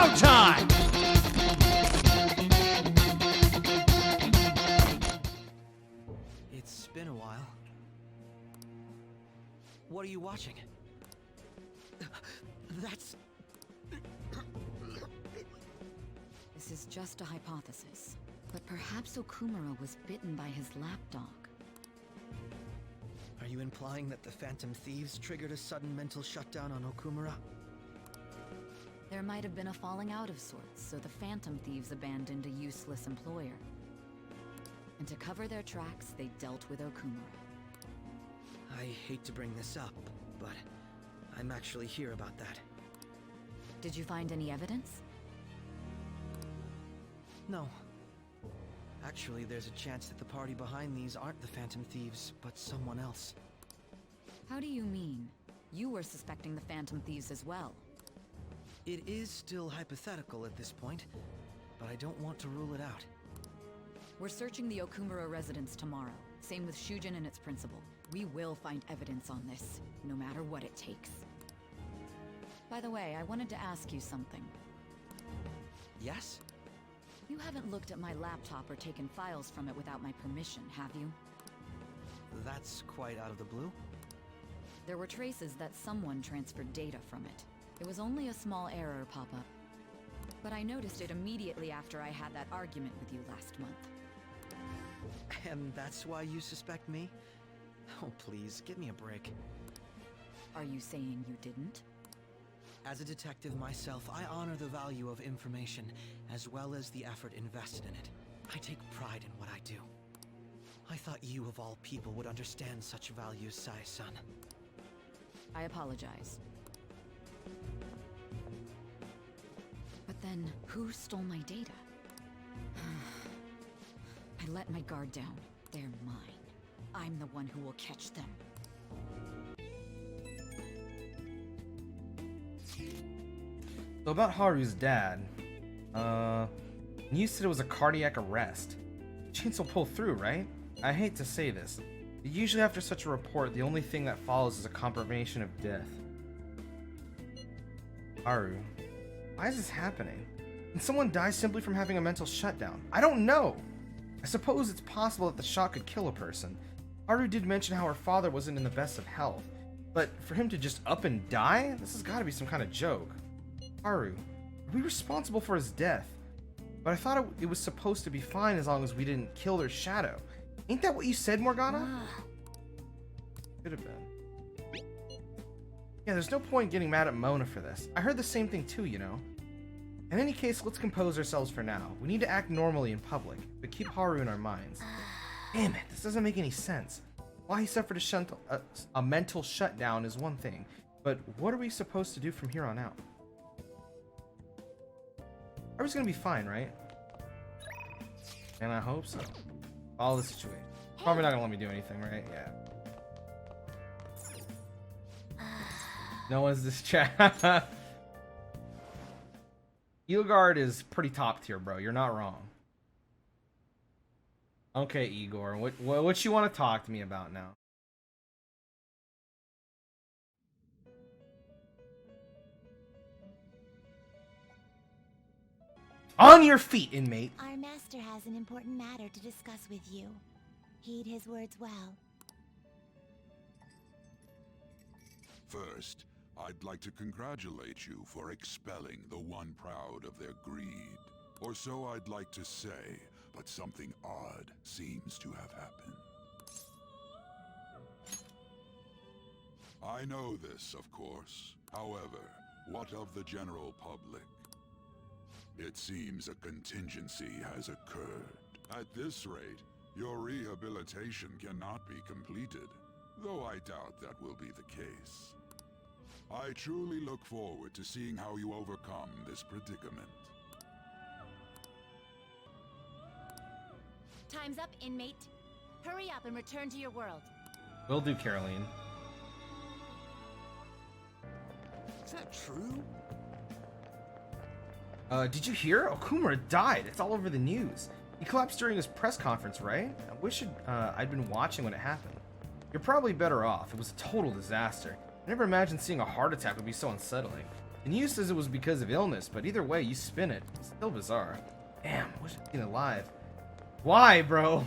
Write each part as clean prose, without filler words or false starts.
showtime! It's been a while. What are you watching? That's... This is just a hypothesis, but perhaps Okumura was bitten by his lapdog. Are you implying that the Phantom Thieves triggered a sudden mental shutdown on Okumura? There might have been a falling out of sorts, so the Phantom Thieves abandoned a useless employer. And to cover their tracks, they dealt with Okumura. I hate to bring this up, but I'm actually here about that. Did you find any evidence? No. Actually, there's a chance that the party behind these aren't the Phantom Thieves, but someone else. How do you mean? You were suspecting the Phantom Thieves as well. It is still hypothetical at this point, but I don't want to rule it out. We're searching the Okumura residence tomorrow. Same with Shujin and its principal. We will find evidence on this, no matter what it takes. By the way, I wanted to ask you something. Yes? You haven't looked at my laptop or taken files from it without my permission, have you? That's quite out of the blue. There were traces that someone transferred data from it. It was only a small error pop-up. But I noticed it immediately after I had that argument with you last month. And that's why you suspect me? Oh, please, give me a break. Are you saying you didn't? As a detective myself, I honor the value of information, as well as the effort invested in it. I take pride in what I do. I thought you, of all people, would understand such values, Sai-san. I apologize. But then, who stole my data? I let my guard down. They're mine. I'm the one who will catch them. So about Haru's dad, you said it was a cardiac arrest. Chance will pull through, right? I hate to say this. But usually after such a report, the only thing that follows is a confirmation of death. Haru, why is this happening? Can someone die simply from having a mental shutdown? I don't know! I suppose it's possible that the shock could kill a person. Haru did mention how her father wasn't in the best of health. But for him to just up and die? This has got to be some kind of joke. Haru, are we responsible for his death? But I thought it was supposed to be fine as long as we didn't kill their shadow. Ain't that what you said, Morgana? Could have been. Yeah, there's no point getting mad at Mona for this. I heard the same thing too, you know. In any case, let's compose ourselves for now. We need to act normally in public, but keep Haru in our minds. Damn it, this doesn't make any sense. Why he suffered a mental shutdown is one thing, but what are we supposed to do from here on out? Haru's gonna be fine, right? And I hope so. Follow the situation. Probably not gonna let me do anything, right? Yeah. No one's this chat. Edelgard is pretty top tier, bro. You're not wrong. Okay, Igor. What you want to talk to me about now? On your feet, inmate. Our master has an important matter to discuss with you. Heed his words well. First, I'd like to congratulate you for expelling the one proud of their greed. Or so I'd like to say, but something odd seems to have happened. I know this, of course. However, what of the general public? It seems a contingency has occurred. At this rate, your rehabilitation cannot be completed, though I doubt that will be the case. I truly look forward to seeing how you overcome this predicament. Time's up, inmate. Hurry up and return to your world. Will do, Caroline. Is that true? Did you hear? Okumura died. It's all over the news. He collapsed during his press conference, right? I wish I'd been watching when it happened. You're probably better off. It was a total disaster. I never imagined seeing a heart attack would be so unsettling. The news says it was because of illness, but either way, you spin it. It's still bizarre. Damn, I wish I'd been alive. Why, bro?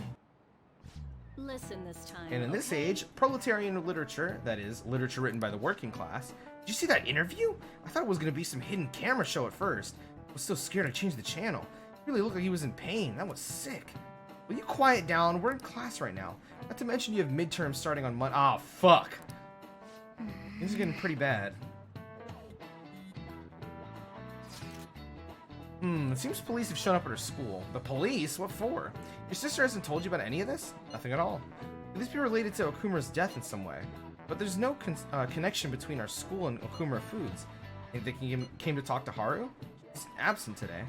Listen this time. And in this age, proletarian literature, that is, literature written by the working class. Did you see that interview? I thought it was going to be some hidden camera show at first. I was so scared I changed the channel. It really looked like he was in pain. That was sick. Will you quiet down? We're in class right now. Not to mention you have midterms starting on Monday. Ah, fuck. Things are getting pretty bad. It seems police have shown up at her school. The police? What for? Your sister hasn't told you about any of this? Nothing at all. Could this be related to Okumura's death in some way? But there's no connection between our school and Okumura Foods. Think they came to talk to Haru? He's absent today.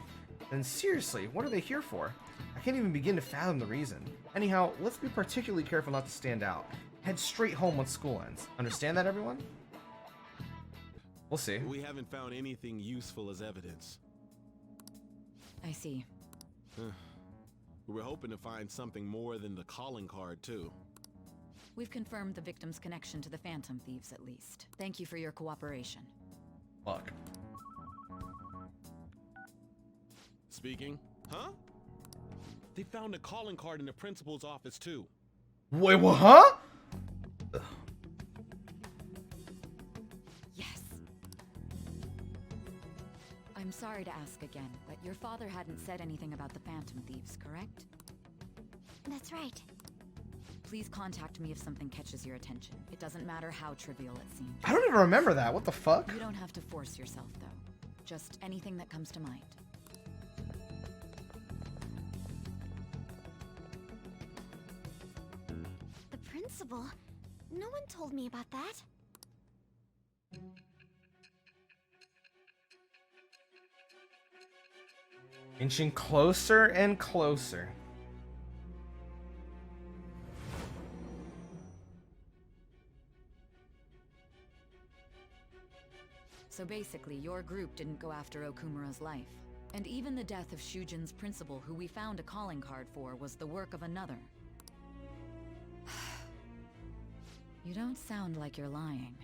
Then seriously, what are they here for? I can't even begin to fathom the reason. Anyhow, let's be particularly careful not to stand out. Head straight home once school ends. Understand that, everyone? We'll see. We haven't found anything useful as evidence. I see. We were hoping to find something more than the calling card, too. We've confirmed the victim's connection to the Phantom Thieves, at least. Thank you for your cooperation. Fuck. Speaking? Huh? They found a calling card in the principal's office, too. Wait, what? Huh? Yes. I'm sorry to ask again, but your father hadn't said anything about the Phantom Thieves, correct? That's right. Please contact me if something catches your attention. It doesn't matter how trivial it seems. I don't even remember that. What the fuck? You don't have to force yourself, though. Just anything that comes to mind. The principal? No one told me about that. Inching closer and closer. So basically, your group didn't go after Okumura's life. And even the death of Shujin's principal, who we found a calling card for, was the work of another. You don't sound like you're lying.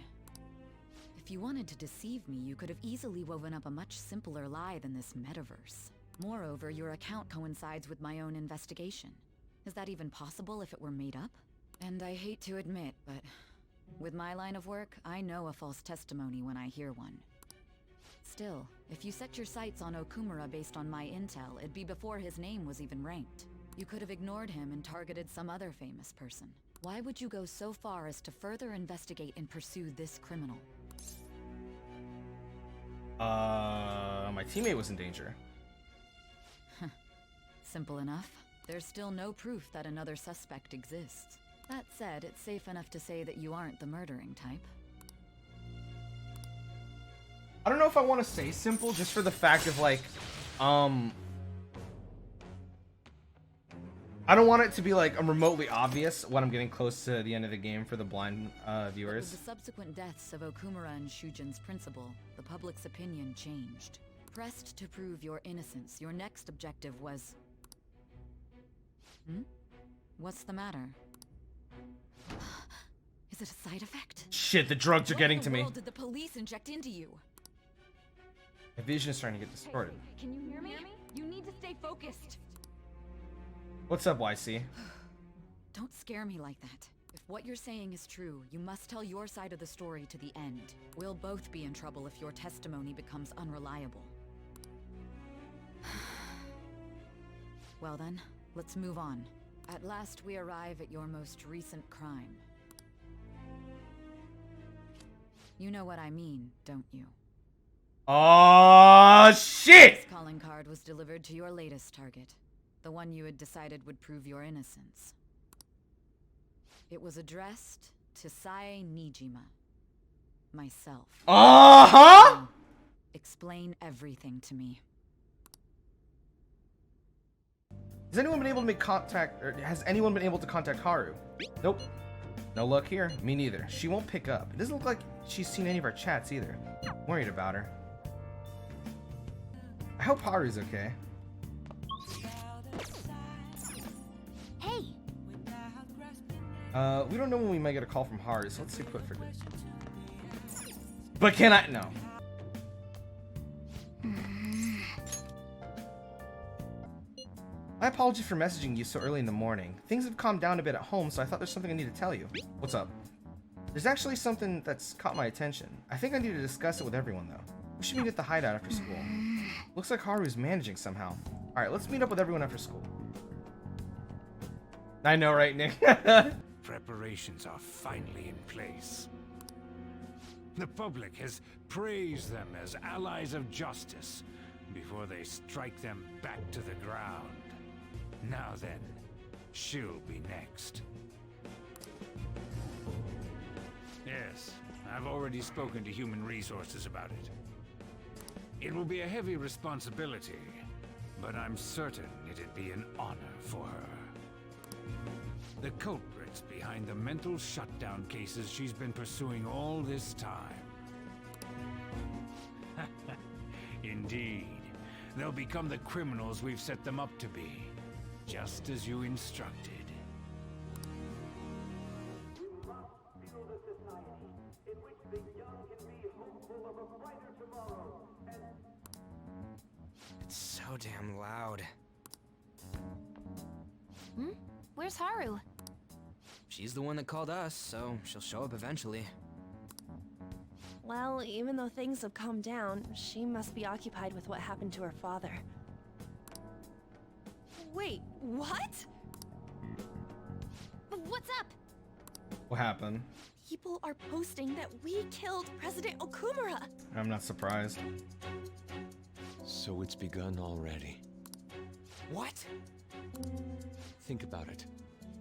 If you wanted to deceive me, you could have easily woven up a much simpler lie than this metaverse. Moreover, your account coincides with my own investigation. Is that even possible if it were made up? And I hate to admit, but with my line of work, I know a false testimony when I hear one. Still, if you set your sights on Okumura based on my intel, it'd be before his name was even ranked. You could have ignored him and targeted some other famous person. Why would you go so far as to further investigate and pursue this criminal? My teammate was in danger. Simple enough. There's still no proof that another suspect exists. That said, it's safe enough to say that you aren't the murdering type. I don't know if I want to say simple, just for the fact of like, I don't want it to be like remotely obvious when I'm getting close to the end of the game for the blind viewers. With the subsequent deaths of Okumura and Shujin's principal, the public's opinion changed. Pressed to prove your innocence, your next objective was... What's the matter? Is it a side effect? Shit, the drugs are getting to me. What in the world did the police inject into you? My vision is starting to get distorted. Can you hear me? You need to stay focused. What's up, YC? Don't scare me like that. If what you're saying is true, you must tell your side of the story to the end. We'll both be in trouble if your testimony becomes unreliable. Well then, let's move on. At last we arrive at your most recent crime. You know what I mean, don't you? Oh shit! This calling card was delivered to your latest target. The one you had decided would prove your innocence. It was addressed to Sae Nijima. Myself. Uh-huh! Explain everything to me. Has anyone been able to make contact, or has anyone been able to contact Haru? Nope. No luck here. Me neither. She won't pick up. It doesn't look like she's seen any of our chats either. I'm worried about her. I hope Haru's okay. Hey! We don't know when we might get a call from Haru, so let's stay put for this. But can I? No. My apologies for messaging you so early in the morning. Things have calmed down a bit at home, so I thought there's something I need to tell you. What's up? There's actually something that's caught my attention. I think I need to discuss it with everyone, though. We should meet at the hideout after school. Looks like Haru's managing somehow. Alright, let's meet up with everyone after school. I know, right, Nick? Preparations are finally in place. The public has praised them as allies of justice before they strike them back to the ground. Now then, she'll be next. Yes, I've already spoken to Human Resources about it. It will be a heavy responsibility, but I'm certain it'd be an honor for her. The culprits behind the mental shutdown cases she's been pursuing all this time. Indeed, they'll become the criminals we've set them up to be, just as you instructed. It's so damn loud. Where's Haru? She's the one that called us, so she'll show up eventually. Well, even though things have calmed down, she must be occupied with what happened to her father. Wait, what? What's up? What happened? People are posting that we killed President Okumura. I'm not surprised. So it's begun already. What? Think about it.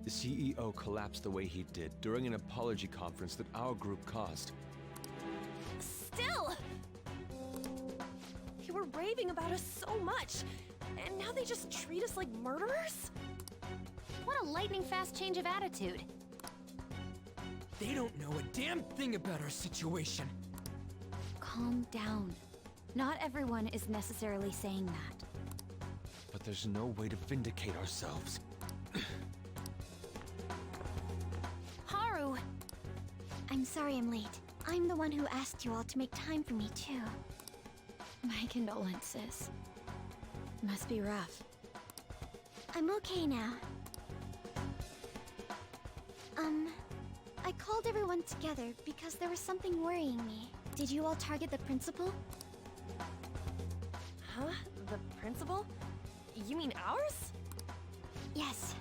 The CEO collapsed the way he did during an apology conference that our group caused. Still! They were raving about us so much, and now they just treat us like murderers? What a lightning-fast change of attitude. They don't know a damn thing about our situation. Calm down. Not everyone is necessarily saying that. But there's no way to vindicate ourselves. Haru! I'm sorry I'm late. I'm the one who asked you all to make time for me, too. My condolences. Must be rough. I'm okay now. I called everyone together because there was something worrying me. Did you all target the principal? Huh? The principal? You mean ours? Yes.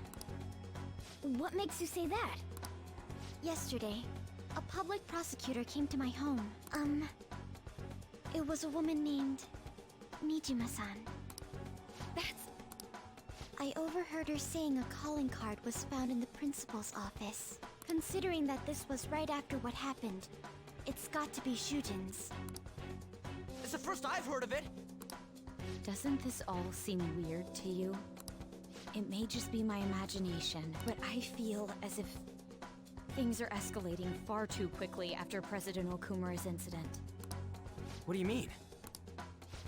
What makes you say that? Yesterday, a public prosecutor came to my home. It was a woman named Mijima-san. That's... I overheard her saying a calling card was found in the principal's office. Considering that this was right after what happened, it's got to be Shujin's. It's the first I've heard of it. Doesn't this all seem weird to you? It may just be my imagination, but I feel as if things are escalating far too quickly after President Okumura's incident. What do you mean?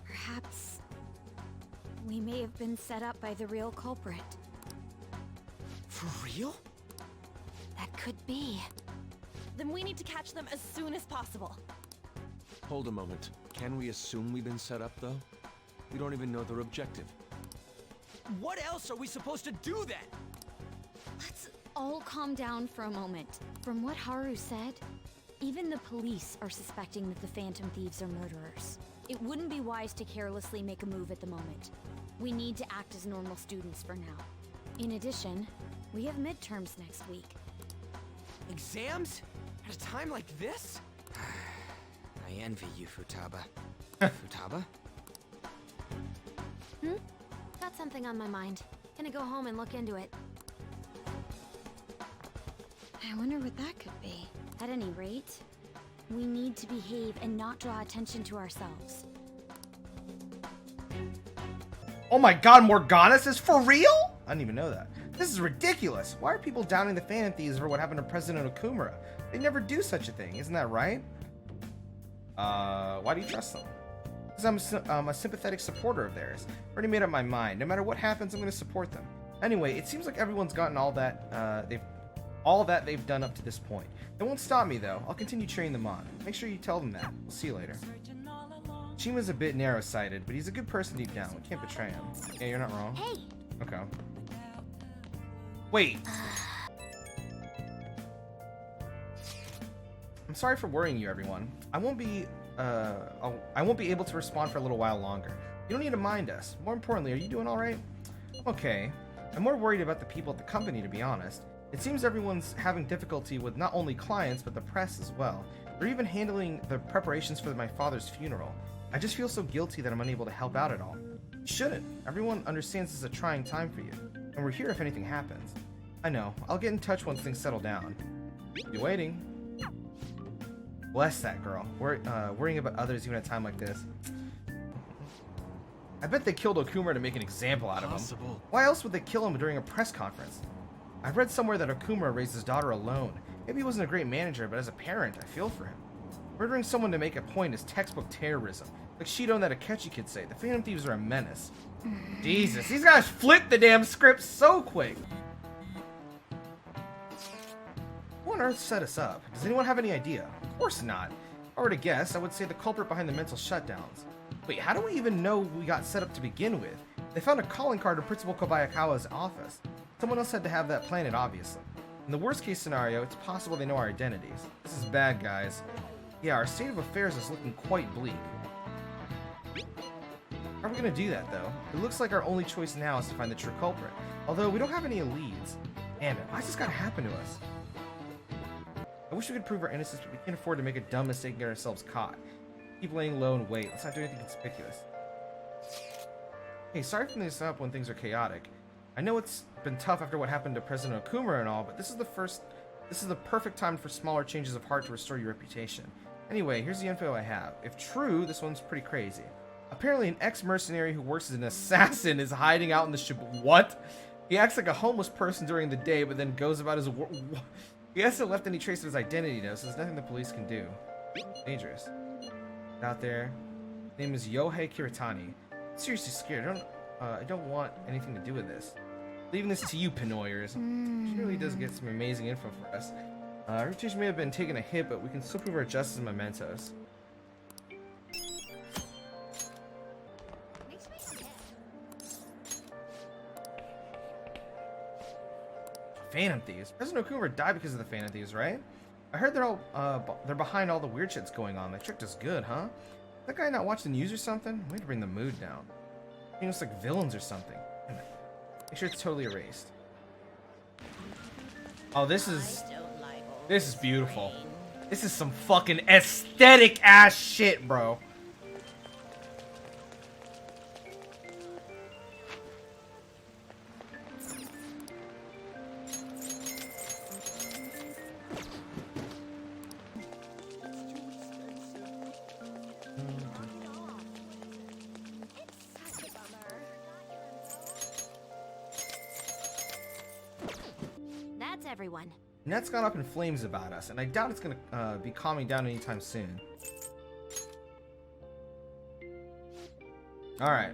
Perhaps we may have been set up by the real culprit. For real? That could be. Then we need to catch them as soon as possible. Hold a moment. Can we assume we've been set up, though? We don't even know their objective. What else are we supposed to do then? Let's all calm down for a moment. From what Haru said, even the police are suspecting that the Phantom Thieves are murderers. It wouldn't be wise to carelessly make a move at the moment. We need to act as normal students for now. In addition, we have midterms next week. Exams? At a time like this? I envy you, Futaba. Futaba? Got something on my mind. Gonna go home and look into it. I wonder what that could be. At any rate, we need to behave and not draw attention to ourselves. Oh my god, Morgana's is for real? I didn't even know that. This is ridiculous. Why are people doubting the Phantom Thieves for what happened to President Okumura? They never do such a thing, isn't that right? Why do you trust them? Because I'm a sympathetic supporter of theirs. Already made up my mind. No matter what happens, I'm going to support them. Anyway, it seems like everyone's gotten all that they've done up to this point. It won't stop me though. I'll continue cheering them on. Make sure you tell them that. We'll see you later. Shima's a bit narrow-sighted, but he's a good person deep down. We can't betray him. Yeah, you're not wrong. Hey, Okay. Wait. I'm sorry for worrying you, everyone. I won't be able to respond for a little while longer. You don't need to mind us. More importantly, are you doing all right? Okay. I'm more worried about the people at the company, to be honest. It seems everyone's having difficulty with not only clients, but the press as well. They're even handling the preparations for my father's funeral. I just feel so guilty that I'm unable to help out at all. You shouldn't. Everyone understands this is a trying time for you, and we're here if anything happens. I know. I'll get in touch once things settle down. Be waiting. Bless that girl. Worrying about others even at a time like this. I bet they killed Okumura to make an example out of him. Why else would they kill him during a press conference? I read somewhere that Okumura raised his daughter alone. Maybe he wasn't a great manager, but as a parent, I feel for him. Murdering someone to make a point is textbook terrorism. Like Shido and that Akechi could say, the Phantom Thieves are a menace. Jesus, these guys flipped the damn script so quick. Who on earth set us up? Does anyone have any idea? Of course not. If I were to guess, I would say the culprit behind the mental shutdowns. Wait, how do we even know we got set up to begin with? They found a calling card in Principal Kobayakawa's office. Someone else had to have that planted, obviously. In the worst case scenario, it's possible they know our identities. This is bad, guys. Yeah, our state of affairs is looking quite bleak. How are we gonna do that, though? It looks like our only choice now is to find the true culprit. Although, we don't have any leads. Damn it, why's this gotta happen to us? I wish we could prove our innocence, but we can't afford to make a dumb mistake and get ourselves caught. Keep laying low and wait. Let's not do anything conspicuous. Hey, sorry for this up when things are chaotic. I know it's been tough after what happened to President Okumura and all, but this is the perfect time for smaller changes of heart to restore your reputation. Anyway, here's the info I have. If true, this one's pretty crazy. Apparently an ex-mercenary who works as an assassin is hiding out in the What? He acts like a homeless person during the day, but then goes about his work. He hasn't left any trace of his identity, though, so there's nothing the police can do. Dangerous. Out there. His name is Yohei Kiritani. I'm seriously scared. I don't want anything to do with this. Leaving this to you, Pinoyers. She really does get some amazing info for us. Our reputation may have been taking a hit, but we can still prove our justice and mementos. Phantom Thieves. President Okumura died because of the Phantom Thieves, right? I heard they're behind all the weird shit's going on. They tricked us good, huh? That guy not watching the news or something? Way to bring the mood down. Making us like villains or something. Make sure it's totally erased. Oh, this is beautiful. This is some fucking aesthetic ass shit, bro. Everyone. Net's gone up in flames about us, and I doubt it's gonna be calming down anytime soon. Alright.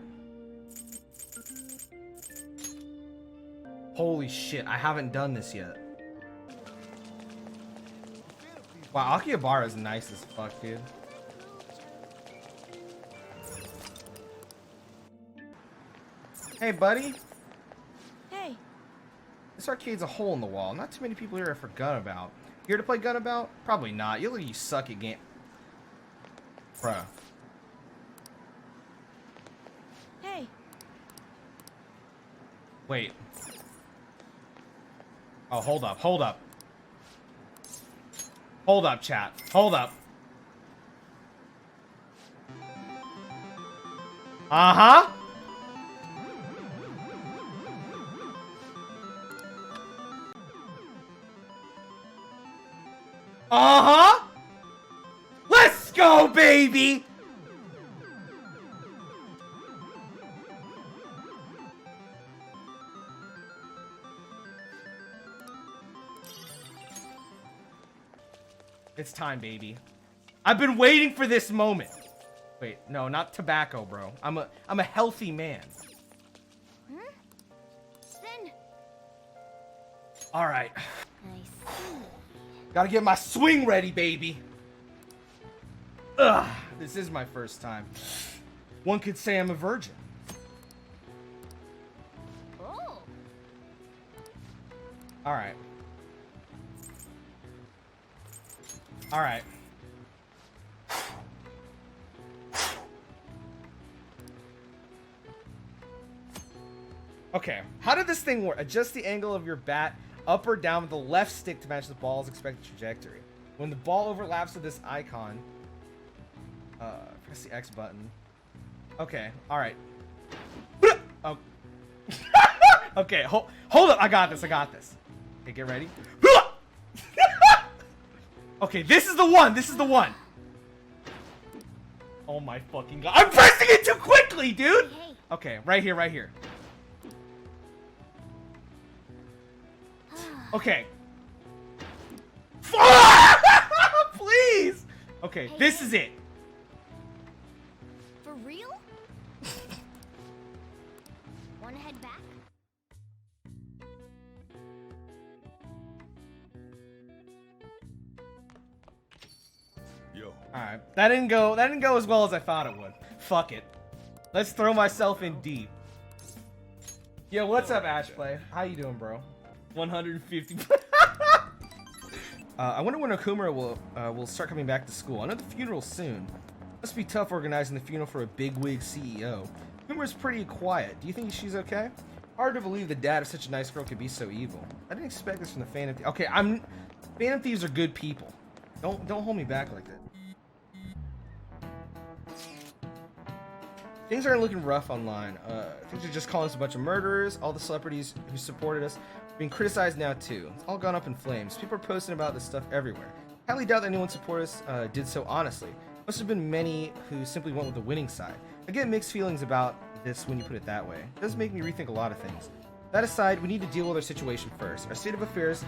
Holy shit, I haven't done this yet. Wow, Akihabara is nice as fuck, dude. Hey, buddy. Hey. This arcade's a hole in the wall. Not too many people here are for Gunabout. Here to play Gunabout? Probably not. You suck at game. Bruh. Hey. Wait. Oh, hold up. Hold up. Hold up, chat. Hold up. Uh-huh. Uh-huh. Let's go, baby. It's time, baby. I've been waiting for this moment. Wait, no, not tobacco, bro. I'm a healthy man. Then. All right. I see. Gotta get my swing ready, baby. Ugh, this is my first time. One could say I'm a virgin. Oh. Alright. Alright. Okay, how did this thing work? Adjust the angle of your bat up or down with the left stick to match the ball's expected trajectory. When the ball overlaps with this icon, press the X button. Okay, alright. Oh. Okay, hold up. I got this. Okay, get ready. Okay, this is the one. Oh my fucking god. I'm pressing it too quickly, dude! Okay, right here. Okay. Please! Okay, this is it. For real? Wanna head back? Yo. Alright, that didn't go as well as I thought it would. Fuck it. Let's throw myself in deep. Yo, what's up, Ashplay? How you doing, bro? 150. I wonder when Okumura will start coming back to school. I know the funeral's soon. Must be tough organizing the funeral for a bigwig CEO. Okumura's pretty quiet. Do you think she's okay? Hard to believe the dad of such a nice girl could be so evil. I didn't expect this from the Phantom Thieves. Okay, Phantom Thieves are good people. Don't hold me back like that. Things aren't looking rough online. Things are just calling us a bunch of murderers. All the celebrities who supported us are being criticized now too. It's all gone up in flames. People are posting about this stuff everywhere. I highly doubt that anyone supporting us did so honestly. Must have been many who simply went with the winning side. I get mixed feelings about this when you put it that way. It does make me rethink a lot of things. That aside, we need to deal with our situation first. Our state of affairs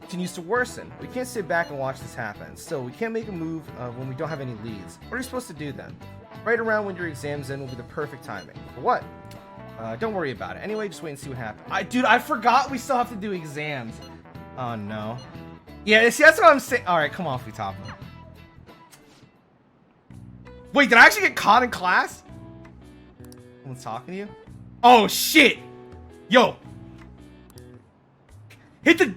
continues to worsen. We can't sit back and watch this happen. Still, we can't make a move when we don't have any leads. What are you supposed to do then? Right around when your exams end will be the perfect timing. For what? Don't worry about it. Anyway, just wait and see what happens. Dude, I forgot we still have to do exams. Oh, no. Yeah, see, that's what I'm saying. Alright, come on, Futaba. Wait, did I actually get caught in class? Someone's talking to you? Oh, shit! Yo! Hit the...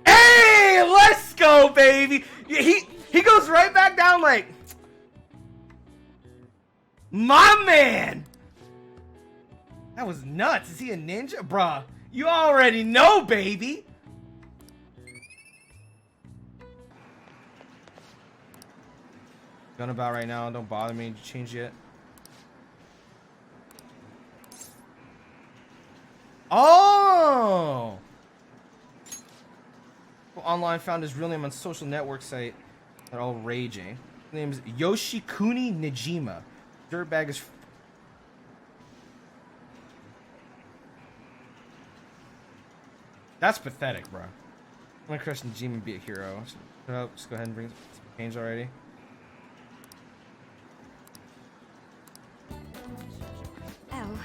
Hey! Let's go, baby! He goes right back down like... My man! That was nuts. Is he a ninja? Bruh, you already know, baby! Gun about right now. Don't bother me. Did you change yet? Oh! Online found his real name on social network site. They're all raging. His name is Yoshikuni Nijima. Dirtbag is... That's pathetic, bro. I'm gonna crush Nijima and be a hero. Just go ahead and bring some change already. Oh.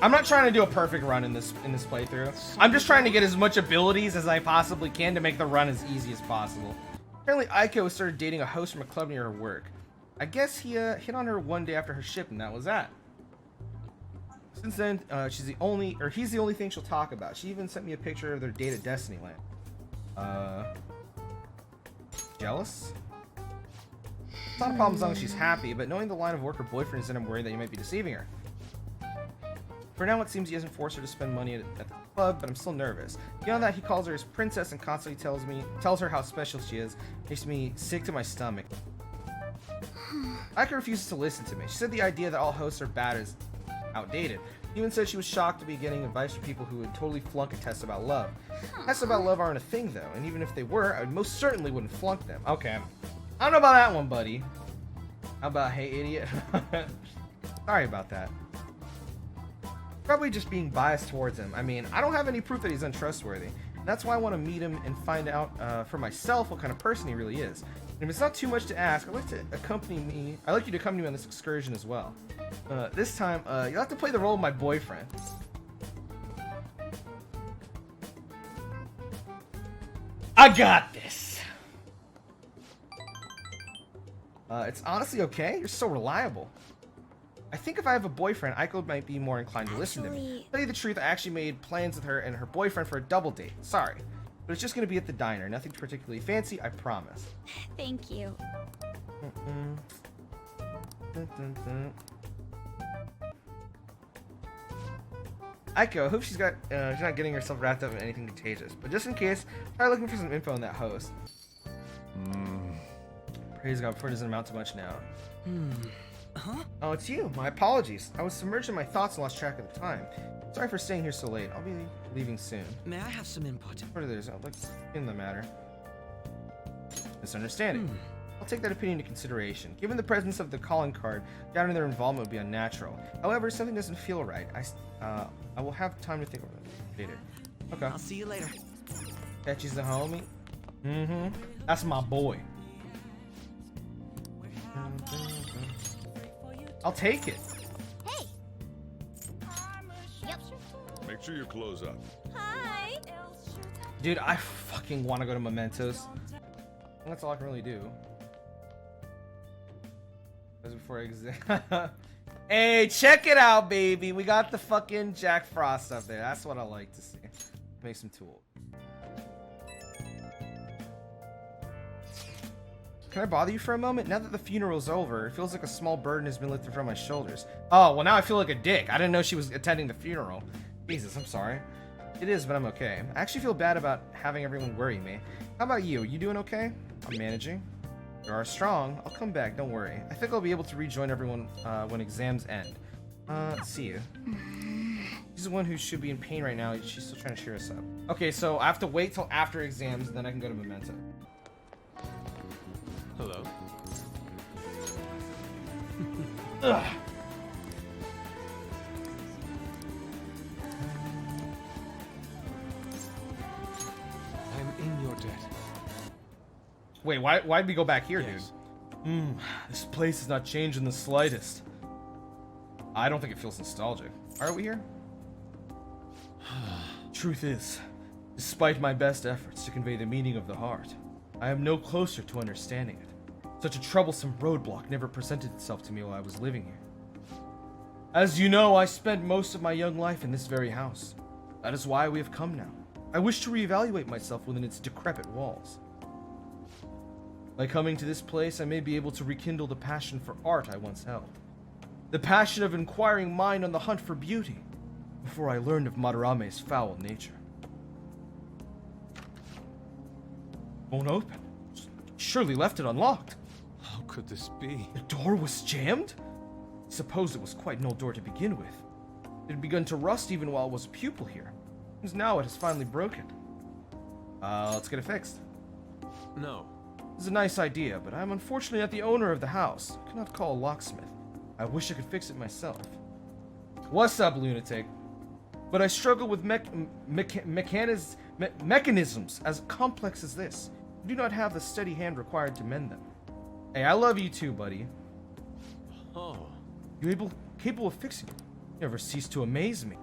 I'm not trying to do a perfect run in this playthrough. I'm just trying to get as much abilities as I possibly can to make the run as easy as possible. Apparently, Aiko started dating a host from a club near her work. I guess he hit on her one day after her ship, and that was that. Since then, he's the only thing she'll talk about. She even sent me a picture of their date at Destinyland. Jealous? It's not a problem as long as she's happy, but knowing the line of work her boyfriend is in, I'm worried that he might be deceiving her. For now, it seems he hasn't forced her to spend money at the club, but I'm still nervous. Beyond that, he calls her his princess and constantly tells her how special she is. Makes me sick to my stomach. Aika refuses to listen to me. She said the idea that all hosts are bad is outdated. She even said she was shocked to be getting advice from people who would totally flunk a test about love. Tests about love aren't a thing, though, and even if they were, I most certainly wouldn't flunk them. Okay. I don't know about that one, buddy. How about, hey, idiot? Sorry about that. Probably just being biased towards him. I mean, I don't have any proof that he's untrustworthy. That's why I want to meet him and find out for myself what kind of person he really is. And if it's not too much to ask, I'd like you to accompany me on this excursion as well. This time, you'll have to play the role of my boyfriend. I got this. It's honestly okay. You're so reliable. I think if I have a boyfriend, Aiko might be more inclined to listen to me. Actually- To tell you the truth, I actually made plans with her and her boyfriend for a double date. Sorry. But it's just gonna be at the diner. Nothing particularly fancy, I promise. Thank you. Aiko, I hope she's not getting herself wrapped up in anything contagious. But just in case, try looking for some info on that host. Praise God, before it doesn't amount to much now. Huh? Oh, it's you. My apologies. I was submerged in my thoughts and lost track of the time. Sorry for staying here so late. I'll be leaving soon. May I have some input? What are there? Like, in the matter. Misunderstanding. I'll take that opinion into consideration. Given the presence of the calling card, doubting their involvement would be unnatural. However, something doesn't feel right. I will have time to think about it later. Okay. I'll see you later. Catchy's the homie. That's my boy. I'll take it. Hey. Yep. Make sure you close up. Hi. Dude, I fucking want to go to Mementos. That's all I can really do. That's before exam. Hey, check it out, baby. We got the fucking Jack Frost up there. That's what I like to see. Make some tools. Can I bother you for a moment? Now that the funeral's over, it feels like a small burden has been lifted from my shoulders. Oh, well now I feel like a dick. I didn't know she was attending the funeral. Jesus, I'm sorry. It is, but I'm okay. I actually feel bad about having everyone worry me. How about you? Are you doing okay? I'm managing. You are strong. I'll come back, don't worry. I think I'll be able to rejoin everyone when exams end. See you. She's the one who should be in pain right now. She's still trying to cheer us up. Okay, so I have to wait till after exams, then I can go to Memento. Hello. Ugh. I'm in your debt. Wait, why'd we go back here, Yes. dude? This place has not changed in the slightest. I don't think it feels nostalgic. Are we here? Truth is, despite my best efforts to convey the meaning of the heart, I am no closer to understanding it. Such a troublesome roadblock never presented itself to me while I was living here. As you know, I spent most of my young life in this very house. That is why we have come now. I wish to reevaluate myself within its decrepit walls. By coming to this place, I may be able to rekindle the passion for art I once held. The passion of inquiring mind on the hunt for beauty, before I learned of Madarame's foul nature. Won't open. Surely left it unlocked. How could this be? The door was jammed? Suppose it was quite an old door to begin with. It had begun to rust even while I was a pupil here. And now it has finally broken. Let's get it fixed. No. This is a nice idea, but I'm unfortunately not the owner of the house. I cannot call a locksmith. I wish I could fix it myself. What's up, lunatic? But I struggle with mechanisms as complex as this. I do not have the steady hand required to mend them. Hey, I love you too, buddy. Oh. You capable of fixing it. You never cease to amaze me.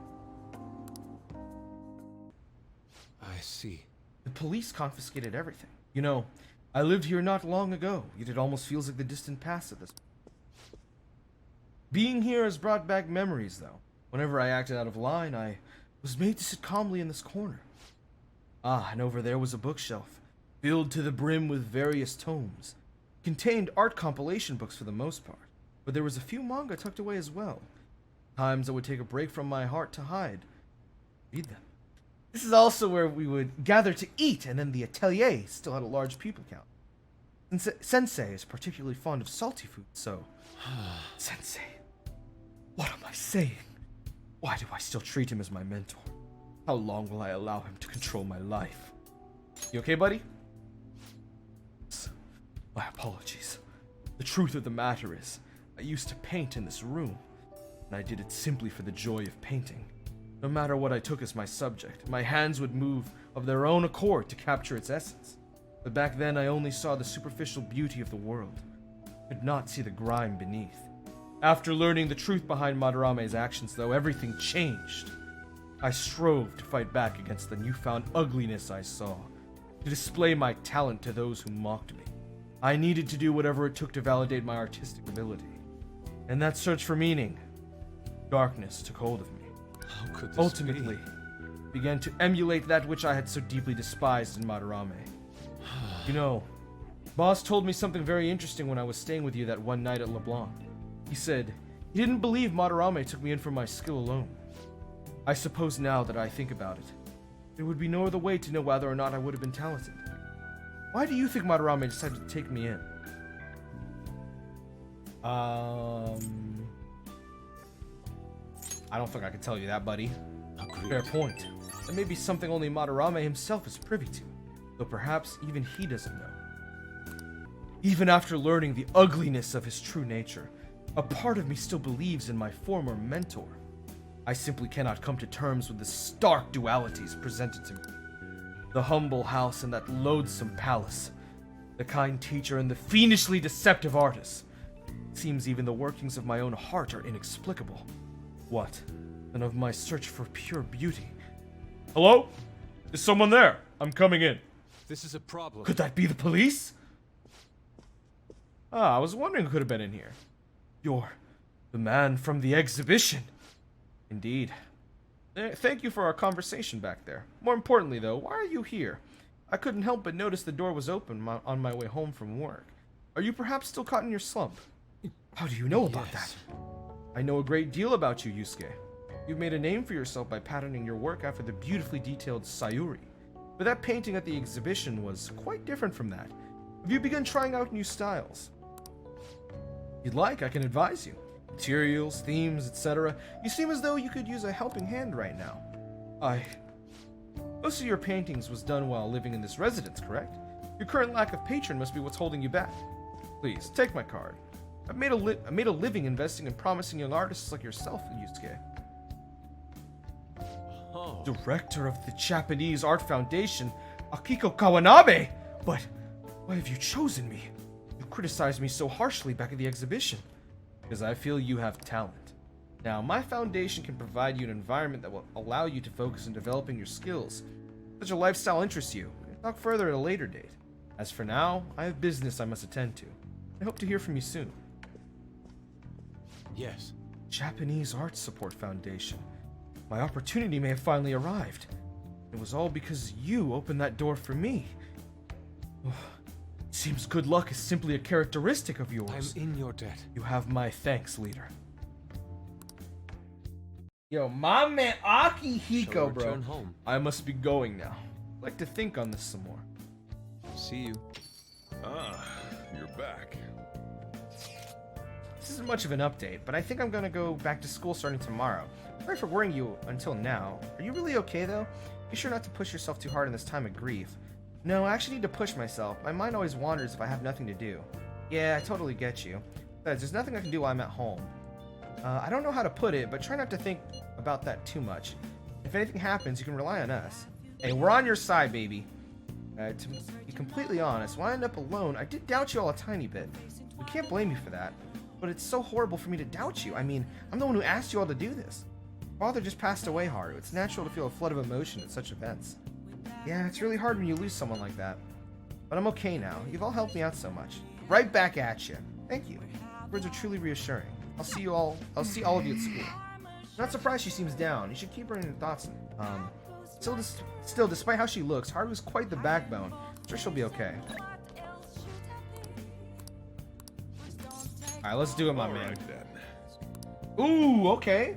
I see. The police confiscated everything. You know, I lived here not long ago, yet it almost feels like the distant past at this point. Being here has brought back memories, though. Whenever I acted out of line, I was made to sit calmly in this corner. Ah, and over there was a bookshelf, filled to the brim with various tomes. It contained art compilation books for the most part, but there was a few manga tucked away as well. Times I would take a break from my heart to hide, read them. This is also where we would gather to eat, and then the atelier still had a large people count. Sensei is particularly fond of salty food, so... Sensei, what am I saying? Why do I still treat him as my mentor? How long will I allow him to control my life? You okay, buddy? My apologies. The truth of the matter is, I used to paint in this room, and I did it simply for the joy of painting. No matter what I took as my subject, my hands would move of their own accord to capture its essence. But back then I only saw the superficial beauty of the world. I could not see the grime beneath. After learning the truth behind Madarame's actions, though, everything changed. I strove to fight back against the newfound ugliness I saw, to display my talent to those who mocked me. I needed to do whatever it took to validate my artistic ability. In that search for meaning, darkness took hold of me. How could this Ultimately, be? began to emulate that which I had so deeply despised in Madarame. You know, Boss told me something very interesting when I was staying with you that one night at LeBlanc. He said he didn't believe Madarame took me in for my skill alone. I suppose now that I think about it, there would be no other way to know whether or not I would have been talented. Why do you think Madarame decided to take me in? I don't think I can tell you that, buddy. Agreed. Fair point. That may be something only Madarame himself is privy to, though perhaps even he doesn't know. Even after learning the ugliness of his true nature, a part of me still believes in my former mentor. I simply cannot come to terms with the stark dualities presented to me. The humble house and that loathsome palace. The kind teacher and the fiendishly deceptive artist. It seems even the workings of my own heart are inexplicable. What? And of my search for pure beauty. Hello? Is someone there? I'm coming in. This is a problem. Could that be the police? Ah, I was wondering who could have been in here. You're the man from the exhibition. Indeed. Thank you for our conversation back there. More importantly, though, why are you here? I couldn't help but notice the door was open on my way home from work. Are you perhaps still caught in your slump? How do you know about that? I know a great deal about you, Yusuke. You've made a name for yourself by patterning your work after the beautifully detailed Sayuri. But that painting at the exhibition was quite different from that. Have you begun trying out new styles? If you'd like, I can advise you. Materials, themes, etc. You seem as though you could use a helping hand right now. Most of your paintings was done while living in this residence, correct? Your current lack of patron must be what's holding you back. Please, take my card. I made a living investing in promising young artists like yourself, Yusuke. Oh. Director of the Japanese Art Foundation, Akiko Kawanabe! But why have you chosen me? You criticized me so harshly back at the exhibition. Because I feel you have talent. Now, my foundation can provide you an environment that will allow you to focus on developing your skills. Such a lifestyle interests you. We can talk further at a later date. As for now, I have business I must attend to. I hope to hear from you soon. Yes. Japanese Art Support Foundation. My opportunity may have finally arrived. It was all because you opened that door for me. It seems good luck is simply a characteristic of yours. I'm in your debt. You have my thanks, leader. Yo, my man Akihiko, bro. Return home. I must be going now. I'd like to think on this some more. See you. Ah, you're back. This isn't much of an update, but I think I'm gonna go back to school starting tomorrow. Sorry for worrying you until now. Are you really okay, though? Be sure not to push yourself too hard in this time of grief. No, I actually need to push myself. My mind always wanders if I have nothing to do. Yeah, I totally get you. Besides, there's nothing I can do while I'm at home. I don't know how to put it, but try not to think about that too much. If anything happens, you can rely on us. Hey, we're on your side, baby. To be completely honest, when I end up alone, I did doubt you all a tiny bit. We can't blame you for that. But it's so horrible for me to doubt you. I mean, I'm the one who asked you all to do this. Father just passed away, Haru. It's natural to feel a flood of emotion at such events. Yeah, it's really hard when you lose someone like that. But I'm okay now. You've all helped me out so much. Right back at you. Thank you. Words are truly reassuring. I'll see all of you at school. Not surprised she seems down. You should keep her in your thoughts. Still, despite how she looks, Haru is quite the backbone. I'm sure she'll be okay. Alright, let's do it, my man. Ooh, okay.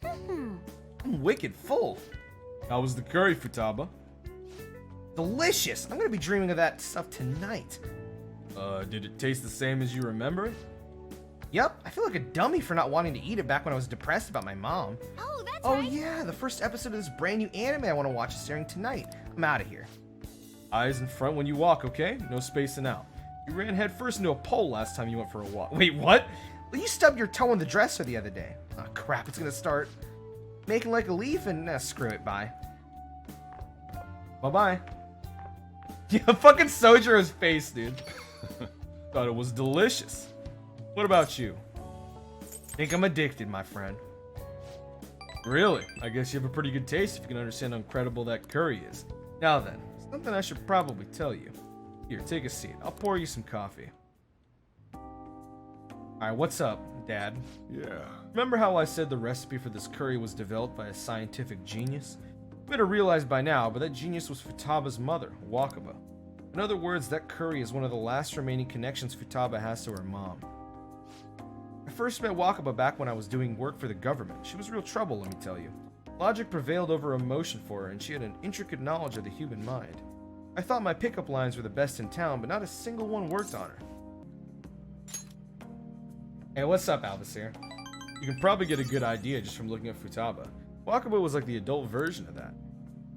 I'm wicked full. How was the curry, Futaba? Delicious! I'm gonna be dreaming of that stuff tonight. Did it taste the same as you remember it? Yep, I feel like a dummy for not wanting to eat it back when I was depressed about my mom. Oh, that's Oh right. yeah, the first episode of this brand new anime I want to watch is airing tonight. I'm out of here. Eyes in front when you walk, okay? No spacing out. You ran headfirst into a pole last time you went for a walk. Wait, what? Well, you stubbed your toe on the dresser the other day. Oh crap, it's gonna start making like a leaf and screw it, bye. Bye-bye. Yeah, fucking Sojiro's face, dude. Thought it was delicious. What about you? Think I'm addicted, my friend. Really? I guess you have a pretty good taste if you can understand how incredible that curry is. Now then, something I should probably tell you. Here, take a seat. I'll pour you some coffee. Alright, what's up? Dad. Yeah. Remember how I said the recipe for this curry was developed by a scientific genius? You better realize by now, but that genius was Futaba's mother, Wakaba. In other words, that curry is one of the last remaining connections Futaba has to her mom. I first met Wakaba back when I was doing work for the government. She was real trouble, let me tell you. Logic prevailed over emotion for her, and she had an intricate knowledge of the human mind. I thought my pickup lines were the best in town, but not a single one worked on her. Hey, what's up, Albus here? You can probably get a good idea just from looking at Futaba. Wakaba was like the adult version of that.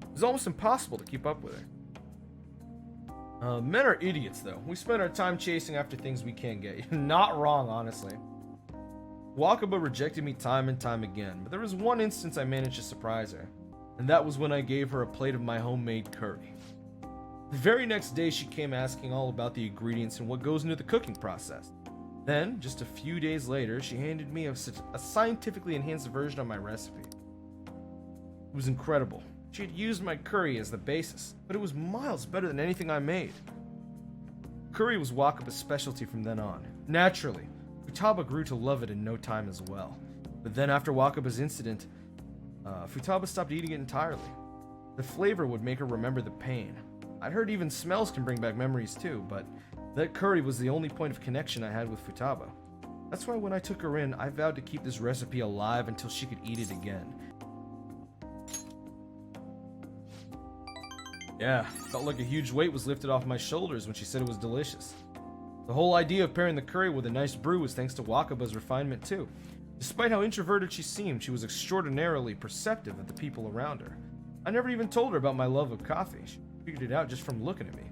It was almost impossible to keep up with her. Men are idiots, though. We spend our time chasing after things we can't get. You're not wrong, honestly. Wakaba rejected me time and time again, but there was one instance I managed to surprise her, and that was when I gave her a plate of my homemade curry. The very next day, she came asking all about the ingredients and what goes into the cooking process. Then, just a few days later, she handed me a scientifically enhanced version of my recipe. It was incredible. She had used my curry as the basis, but it was miles better than anything I made. Curry was Wakaba's specialty from then on. Naturally, Futaba grew to love it in no time as well. But then after Wakaba's incident, Futaba stopped eating it entirely. The flavor would make her remember the pain. I'd heard even smells can bring back memories too, but that curry was the only point of connection I had with Futaba. That's why when I took her in, I vowed to keep this recipe alive until she could eat it again. Yeah, felt like a huge weight was lifted off my shoulders when she said it was delicious. The whole idea of pairing the curry with a nice brew was thanks to Wakaba's refinement too. Despite how introverted she seemed, she was extraordinarily perceptive of the people around her. I never even told her about my love of coffee. She figured it out just from looking at me.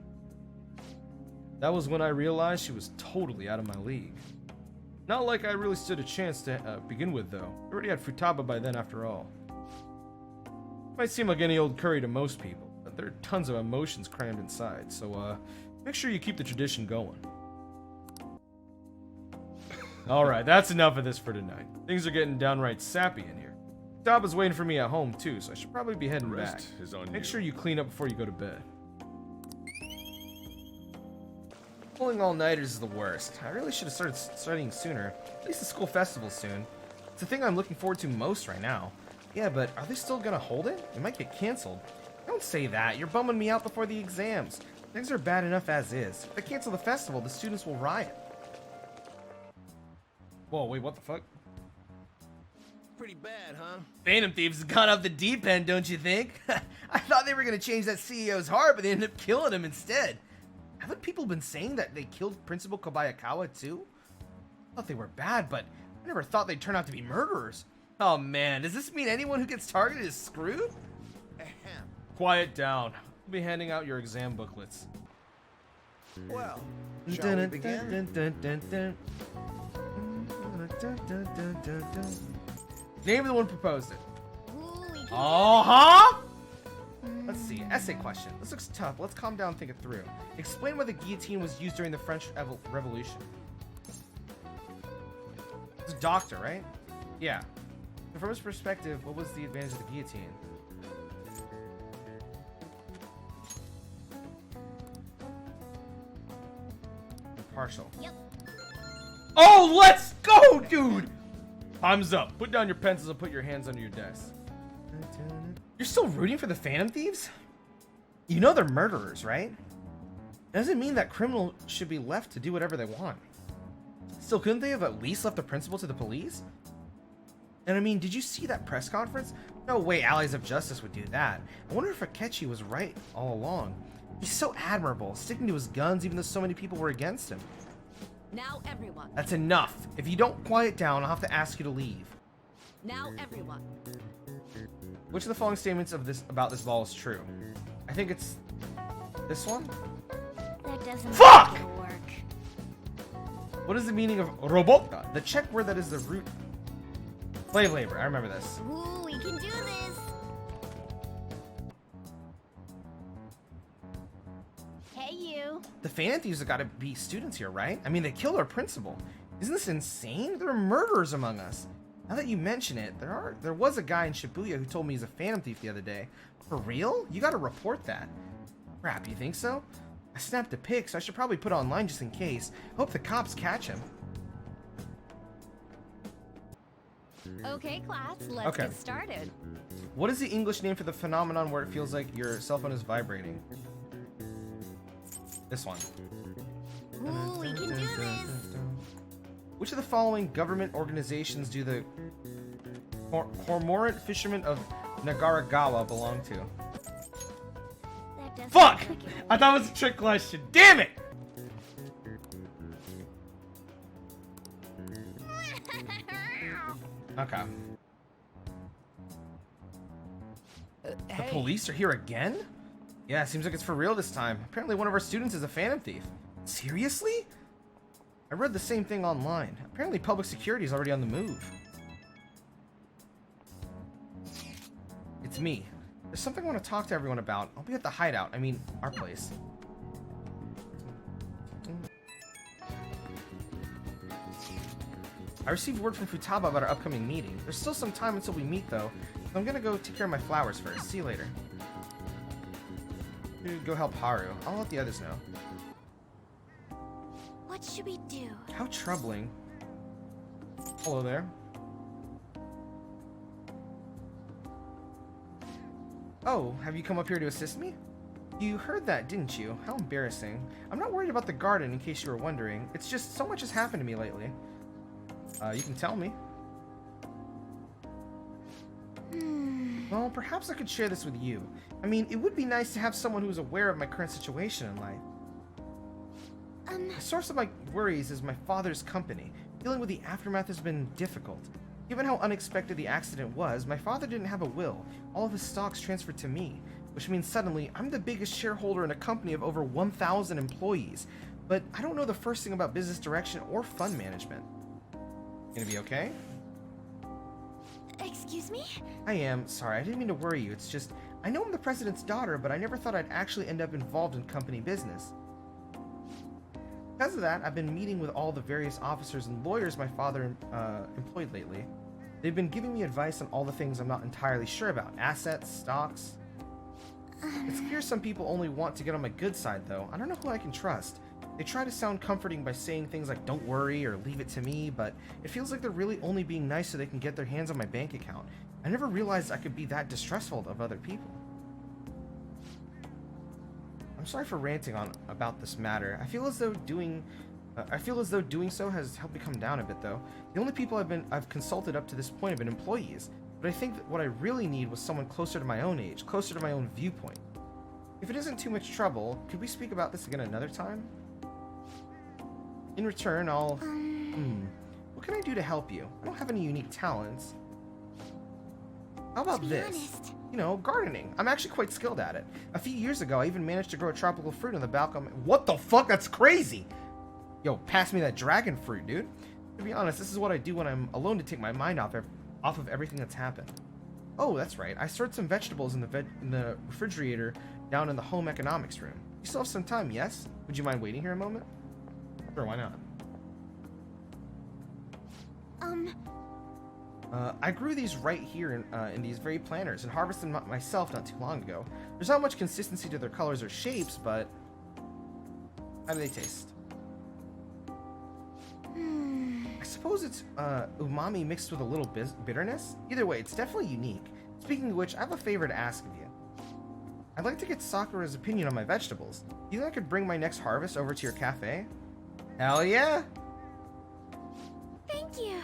That was when I realized she was totally out of my league. Not like I really stood a chance to begin with, though. I already had Futaba by then, after all. Might seem like any old curry to most people, but there are tons of emotions crammed inside, so make sure you keep the tradition going. Alright, that's enough of this for tonight. Things are getting downright sappy in here. Futaba's waiting for me at home, too, so I should probably be heading back. Make sure you clean up before you go to bed. Pulling all-nighters is the worst. I really should have started studying sooner. At least the school festival's soon. It's the thing I'm looking forward to most right now. Yeah, but are they still gonna hold it? It might get canceled. Don't say that. You're bumming me out before the exams. Things are bad enough as is. If they cancel the festival, the students will riot. Whoa, wait, what the fuck? Pretty bad, huh? Phantom Thieves have gone off the deep end, don't you think? I thought they were gonna change that CEO's heart, but they ended up killing him instead. Haven't people been saying that they killed Principal Kobayakawa too? I thought they were bad, but I never thought they'd turn out to be murderers. Oh man, does this mean anyone who gets targeted is screwed? Ahem. Quiet down. We'll be handing out your exam booklets. Well, shall we begin? Name of the one who proposed it. Ooh, we can Uh-huh! Let's see, essay question. This looks tough. Let's calm down and think it through. Explain why the guillotine was used during the French Revolution. It's a doctor, right? Yeah. So from his perspective, what was the advantage of the guillotine? Impartial. Yep. Oh, let's go, dude! Time's up. Put down your pencils and put your hands under your desk. You're still rooting for the Phantom Thieves? You know they're murderers, right? Doesn't mean that criminals should be left to do whatever they want. Still, couldn't they have at least left the principal to the police? And I mean, did you see that press conference? No way Allies of Justice would do that. I wonder if Akechi was right all along. He's so admirable, sticking to his guns even though so many people were against him. Now everyone. That's enough. If you don't quiet down, I'll have to ask you to leave. Now everyone. Which of the following statements about this ball is true? I think it's this one? That doesn't Fuck! think it'll work. What is the meaning of robota? The Czech word that is the root. Slave labor. I remember this. Ooh, we can do this. Hey, you. The Phantom Thieves have got to be students here, right? I mean, they killed our principal. Isn't this insane? There are murderers among us. Now that you mention it, there was a guy in Shibuya who told me he's a Phantom Thief the other day. For real? You gotta report that. Crap, you think so? I snapped a pic, so I should probably put it online just in case. Hope the cops catch him. Okay, class, let's get started. What is the English name for the phenomenon where it feels like your cell phone is vibrating? This one. Ooh, we can do this. Which of the following government organizations do the cormorant fishermen of Nagaragawa belong to? That does Fuck! sound quicker. I thought it was a trick question. Damn it! Okay. The police are here again? Yeah, seems like it's for real this time. Apparently one of our students is a phantom thief. Seriously? I read the same thing online. Apparently public security is already on the move. It's me. There's something I want to talk to everyone about. I'll be at the hideout. I mean, our place. I received word from Futaba about our upcoming meeting. There's still some time until we meet, though, so I'm gonna go take care of my flowers first. See you later. Go help Haru. I'll let the others know. What should we do? How troubling. Hello there. Oh, have you come up here to assist me? You heard that, didn't you? How embarrassing. I'm not worried about the garden, in case you were wondering. It's just so much has happened to me lately. You can tell me. Well, perhaps I could share this with you. I mean, it would be nice to have someone who's aware of my current situation in life. The source of my worries is my father's company. Dealing with the aftermath has been difficult. Given how unexpected the accident was, my father didn't have a will. All of his stocks transferred to me, which means suddenly I'm the biggest shareholder in a company of over 1,000 employees. But I don't know the first thing about business direction or fund management. Gonna be okay? Excuse me? I am. Sorry, I didn't mean to worry you. It's just, I know I'm the president's daughter, but I never thought I'd actually end up involved in company business. Because of that, I've been meeting with all the various officers and lawyers my father employed lately. They've been giving me advice on all the things I'm not entirely sure about. Assets, stocks. It's clear some people only want to get on my good side, though. I don't know who I can trust. They try to sound comforting by saying things like, don't worry, or leave it to me, but it feels like they're really only being nice so they can get their hands on my bank account. I never realized I could be that distrustful of other people. I'm sorry for ranting on about this matter. I feel as though doing so has helped me calm down a bit, though. The only people I've consulted up to this point have been employees, but I think that what I really need was someone closer to my own age, closer to my own viewpoint. If it isn't too much trouble, could we speak about this again another time? In return, I'll... What can I do to help you? I don't have any unique talents. How about this? Honest. You know, gardening. I'm actually quite skilled at it. A few years ago, I even managed to grow a tropical fruit on the balcony. What the fuck? That's crazy! Yo, pass me that dragon fruit, dude. To be honest, this is what I do when I'm alone to take my mind off of everything that's happened. Oh, that's right. I stored some vegetables in the refrigerator down in the home economics room. You still have some time, yes? Would you mind waiting here a moment? Sure, why not? I grew these right here in these very planters and harvested them myself not too long ago. There's not much consistency to their colors or shapes, but how do they taste? I suppose it's umami mixed with a little bitterness. Either way, it's definitely unique. Speaking of which, I have a favor to ask of you. I'd like to get Sakura's opinion on my vegetables. Do you think I could bring my next harvest over to your cafe? Hell yeah! Thank you.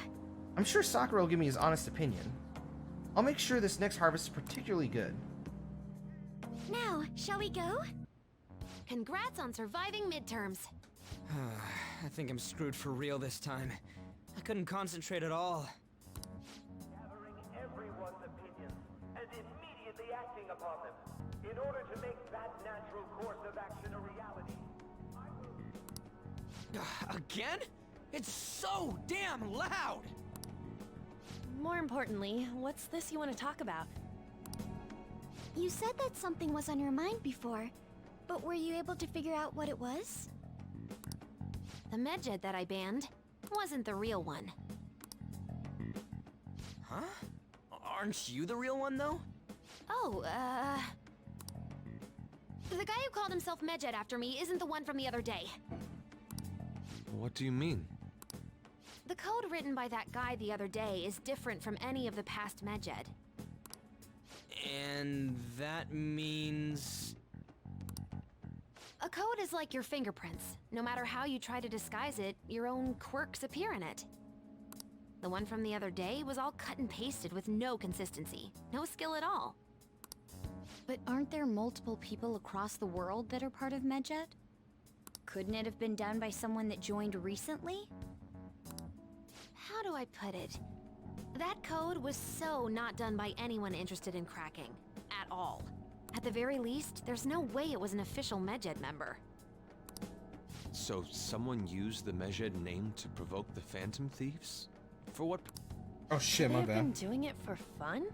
I'm sure Sakura will give me his honest opinion. I'll make sure this next harvest is particularly good. Now, shall we go? Congrats on surviving midterms. I think I'm screwed for real this time. I couldn't concentrate at all. Gathering everyone's opinions and immediately acting upon them in order to make that natural course of action a reality. Again? It's so damn loud! More importantly, what's this you want to talk about? You said that something was on your mind before, but were you able to figure out what it was? The medjed that I banned wasn't the real one. Huh? Aren't you the real one, though? Oh, the guy who called himself Medjed after me isn't the one from the other day. What do you mean? The code written by that guy the other day is different from any of the past Medjed. And that means... A code is like your fingerprints. No matter how you try to disguise it, your own quirks appear in it. The one from the other day was all cut and pasted with no consistency. No skill at all. But aren't there multiple people across the world that are part of Medjed? Couldn't it have been done by someone that joined recently? How do I put it? That code was so not done by anyone interested in cracking. At all. At the very least, there's no way it was an official Medjed member. So someone used the Medjed name to provoke the Phantom Thieves? For what? Oh shit, my They've been bad. doing it for fun?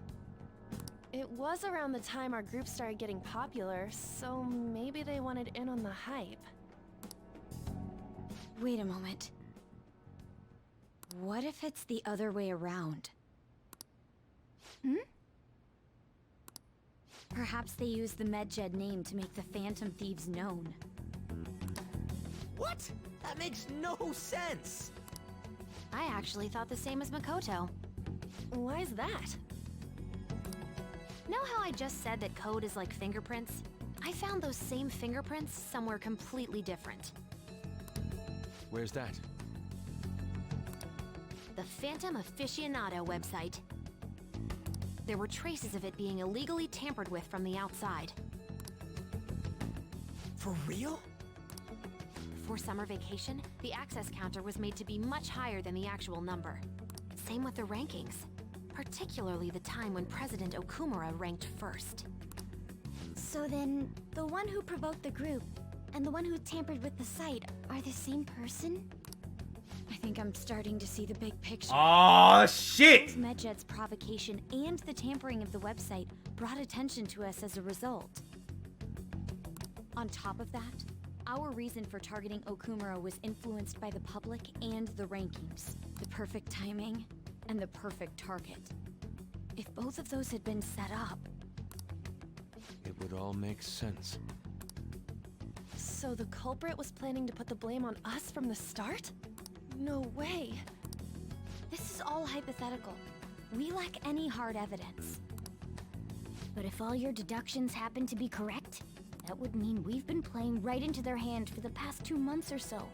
It was around the time our group started getting popular, so maybe they wanted in on the hype. Wait a moment. What if it's the other way around? Perhaps they used the Medjed name to make the Phantom Thieves known. What? That makes no sense! I actually thought the same as Makoto. Why is that? Know how I just said that code is like fingerprints? I found those same fingerprints somewhere completely different. Where's that? The Phantom Aficionado website. There were traces of it being illegally tampered with from the outside. For real? For summer vacation, the access counter was made to be much higher than the actual number. Same with the rankings, particularly the time when President Okumura ranked first. So then, the one who provoked the group and the one who tampered with the site are the same person? I think I'm starting to see the big picture. Oh shit! Both Medjed's provocation and the tampering of the website brought attention to us as a result. On top of that, our reason for targeting Okumura was influenced by the public and the rankings, the perfect timing, and the perfect target. If both of those had been set up... It would all make sense. So the culprit was planning to put the blame on us from the start? No way. This is all hypothetical. We lack any hard evidence. But if all your deductions happen to be correct, that would mean we've been playing right into their hand for the past 2 months or so.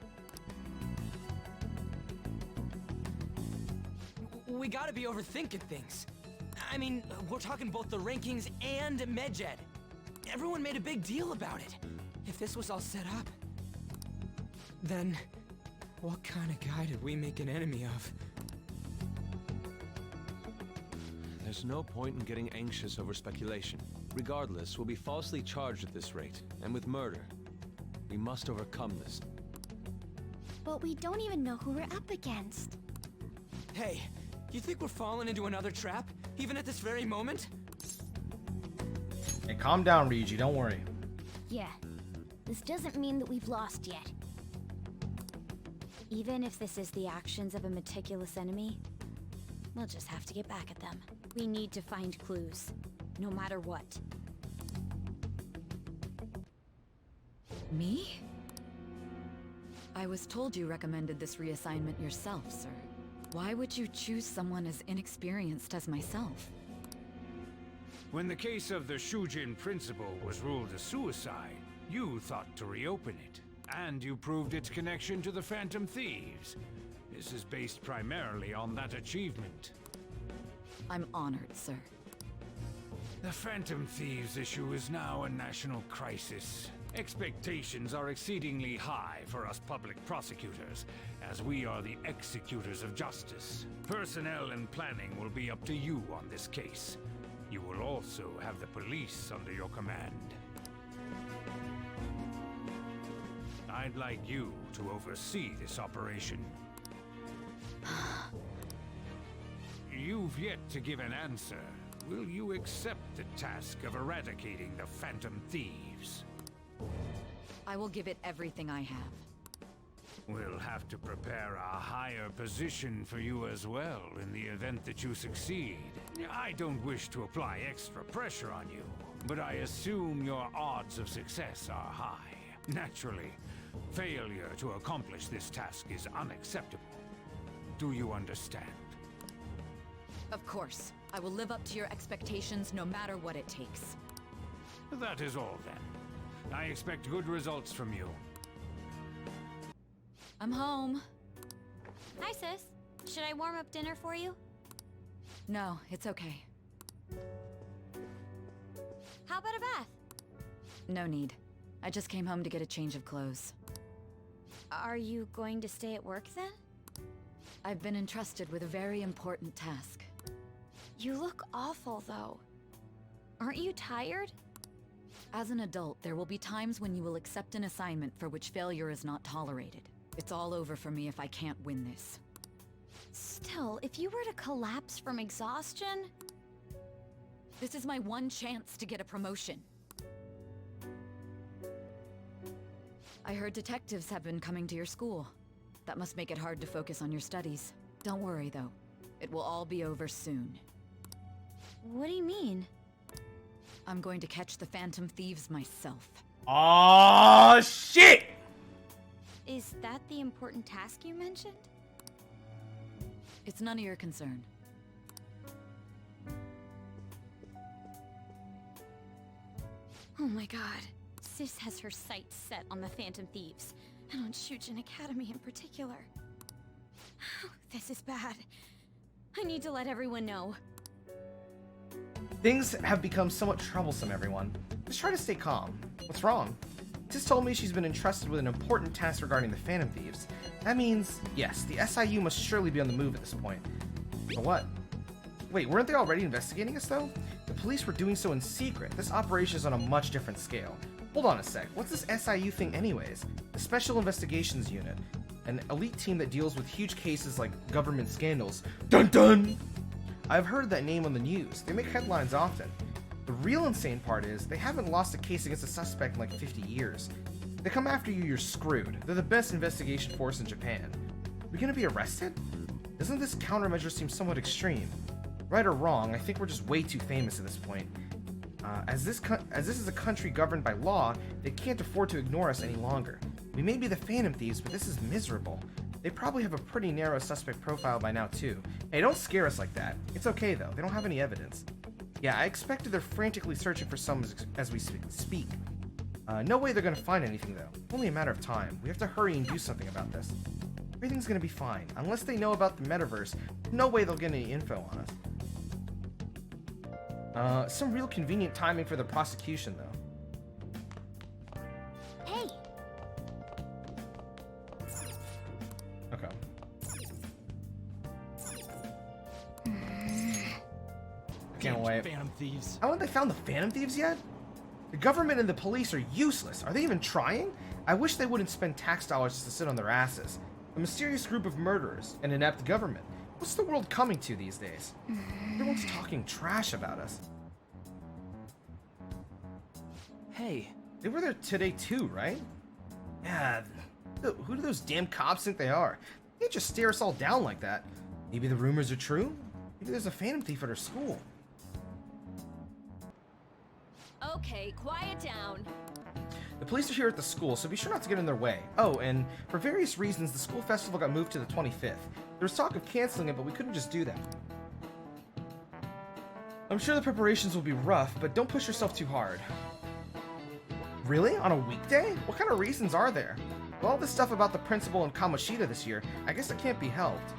We gotta be overthinking things. I mean, we're talking both the rankings and Medjed. Everyone made a big deal about it. If this was all set up, then what kind of guy did we make an enemy of? There's no point in getting anxious over speculation. Regardless, we'll be falsely charged at this rate, and with murder. We must overcome this. But we don't even know who we're up against. Hey, you think we're falling into another trap, even at this very moment? Hey, calm down, Ryuji. Don't worry. Yeah, this doesn't mean that we've lost yet. Even if this is the actions of a meticulous enemy, we'll just have to get back at them. We need to find clues, no matter what. Me? I was told you recommended this reassignment yourself, sir. Why would you choose someone as inexperienced as myself? When the case of the Shujin principal was ruled a suicide, you thought to reopen it. And you proved its connection to the Phantom Thieves. This is based primarily on that achievement. I'm honored, sir. The Phantom Thieves issue is now a national crisis. Expectations are exceedingly high for us public prosecutors, as we are the executors of justice. Personnel and planning will be up to you on this case. You will also have the police under your command. I'd like you to oversee this operation. You've yet to give an answer. Will you accept the task of eradicating the Phantom Thieves? I will give it everything I have. We'll have to prepare a higher position for you as well in the event that you succeed. I don't wish to apply extra pressure on you, but I assume your odds of success are high. Naturally, failure to accomplish this task is unacceptable. Do you understand? Of course. I will live up to your expectations no matter what it takes. That is all then. I expect good results from you. I'm home. Hi, sis. Should I warm up dinner for you? No, it's okay. How about a bath? No need. I just came home to get a change of clothes. Are you going to stay at work then? I've been entrusted with a very important task. You look awful, though. Aren't you tired? As an adult, there will be times when you will accept an assignment for which failure is not tolerated. It's all over for me if I can't win this. Still, if you were to collapse from exhaustion... This is my one chance to get a promotion. I heard detectives have been coming to your school. That must make it hard to focus on your studies. Don't worry, though. It will all be over soon. What do you mean? I'm going to catch the Phantom Thieves myself. Oh shit! Is that the important task you mentioned? It's none of your concern. Oh my god. Sis has her sights set on the Phantom Thieves, and on Shujin Academy in particular. This is bad. I need to let everyone know. Things have become somewhat troublesome, everyone. Just try to stay calm. What's wrong? Sis told me she's been entrusted with an important task regarding the Phantom Thieves. That means, yes, the SIU must surely be on the move at this point. But what? Wait, weren't they already investigating us, though? The police were doing so in secret. This operation is on a much different scale. Hold on a sec. What's this SIU thing anyways? The Special Investigations Unit. An elite team that deals with huge cases like government scandals. Dun dun! I've heard that name on the news. They make headlines often. The real insane part is, they haven't lost a case against a suspect in like 50 years. If they come after you, you're screwed. They're the best investigation force in Japan. We gonna be arrested? Doesn't this countermeasure seem somewhat extreme? Right or wrong, I think we're just way too famous at this point. As this is a country governed by law, they can't afford to ignore us any longer. We may be the Phantom Thieves, but this is miserable. They probably have a pretty narrow suspect profile by now too. Hey, don't scare us like that. It's okay though, they don't have any evidence. Yeah, I expected they're frantically searching for some as we speak. No way they're gonna find anything though. Only a matter of time. We have to hurry and do something about this. Everything's gonna be fine. Unless they know about the metaverse, no way they'll get any info on us. Some real convenient timing for the prosecution, though. Hey! Okay. I can't wait. Phantom Thieves. Haven't they found the Phantom Thieves yet? The government and the police are useless. Are they even trying? I wish they wouldn't spend tax dollars just to sit on their asses. A mysterious group of murderers, an inept government. What's the world coming to these days? Everyone's talking trash about us. Hey. They were there today too, right? Yeah, who do those damn cops think they are? They can't just stare us all down like that. Maybe the rumors are true? Maybe there's a Phantom Thief at our school. Okay, quiet down. The police are here at the school, so be sure not to get in their way. Oh, and for various reasons, the school festival got moved to the 25th. There was talk of canceling it, but we couldn't just do that. I'm sure the preparations will be rough, but don't push yourself too hard. Really? On a weekday? What kind of reasons are there? With all this stuff about the principal and Kamoshida this year, I guess it can't be helped.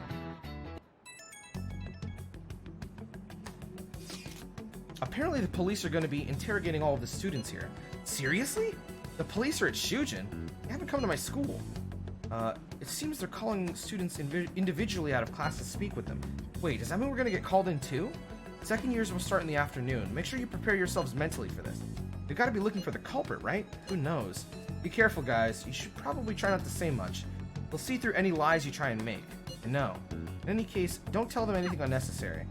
Apparently the police are going to be interrogating all of the students here. Seriously? The police are at Shujin? They haven't come to my school. It seems they're calling students individually out of class to speak with them. Wait, does that mean we're going to get called in too? Second years will start in the afternoon. Make sure you prepare yourselves mentally for this. They've got to be looking for the culprit, right? Who knows? Be careful, guys. You should probably try not to say much. They'll see through any lies you try and make. And no. In any case, don't tell them anything unnecessary.